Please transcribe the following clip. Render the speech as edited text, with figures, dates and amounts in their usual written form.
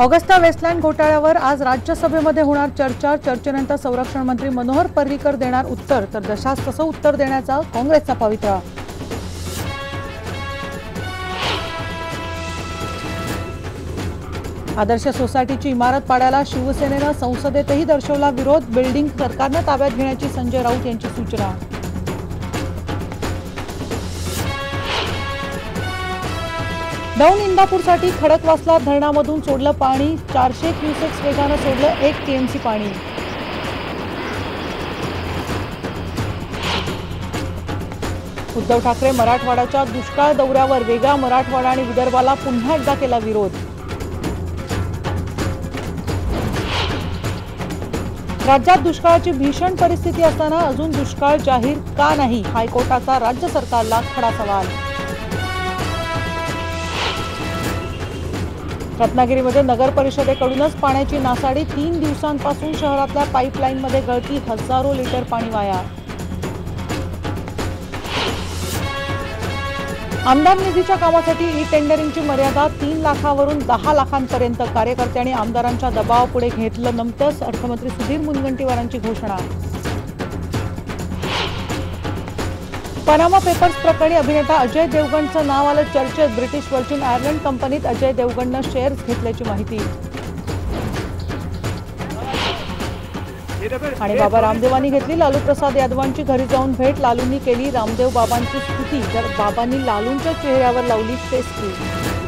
Agusta Westland घोटाळ्यावर आज राज्यसभेमध्ये होणार चर्चा। चर्चेनंतर संरक्षण मंत्री मनोहर पर्रीकर देणार उत्तर, तर जशास तसं उत्तर देण्याचा काँग्रेसचा पवित्रा। आदर्श सोसायटीची इमारत पाडायला शिवसेनेनं संसदेतही दर्शवला विरोध। बिल्डिंग सरकारनं ताब्यात घेण्याची संजय राऊत यांची सूचना। दौंड इंदापूरसाठी खडकवासला धरणामधून सोडलं पाणी। 400 क्युसेक्स वेगानं सोडलं 1 टीएमसी पाणी। उद्धव ठाकरे मराठवाड्याच्या दुष्काळ दौऱ्यावर, वेगळा मराठवाडा आणि विदर्भाला पुन्हा एकदा केला विरोध। राज्यात दुष्काळाची भीषण परिस्थिती असताना अजून दुष्काळ जाहीर का नाही? हायकोर्टाचा राज्य सरकारला खडा सवाल। रत्नागिरीमध्ये नगर परिषदेकडूनच पाण्याची नासाडी। 3 दिवसांपासून शहरातल्या पाईपलाईनमध्ये गळती, हजारो लिटर पाणी वाया। आमदार निधीच्या कामासाठी ई टेंडरिंगची मर्यादा 3 लाखावरून 10 लाखांपर्यंत। कार्यकर्त्यांनी आमदारांच्या दबावापुढे घेतलं नमतंच। अर्थमंत्री सुधीर मुनगंटीवारांची घोषणा। पनामा पेपर्स प्रकरणी अभिनेता अजय देवगणचं नाव आलं चर्चेत। ब्रिटिश वर्जिन आयर्लंड कंपनीत अजय देवगणनं शेअर्स घेतल्याची माहिती। आणि बाबा रामदेवांनी घेतली लालू प्रसाद यादवांची घरी जाऊन भेट। लालूंनी केली रामदेव बाबांची स्तुती, तर बाबांनी लालूंच्या चेहऱ्यावर लावली फेस क्रीम।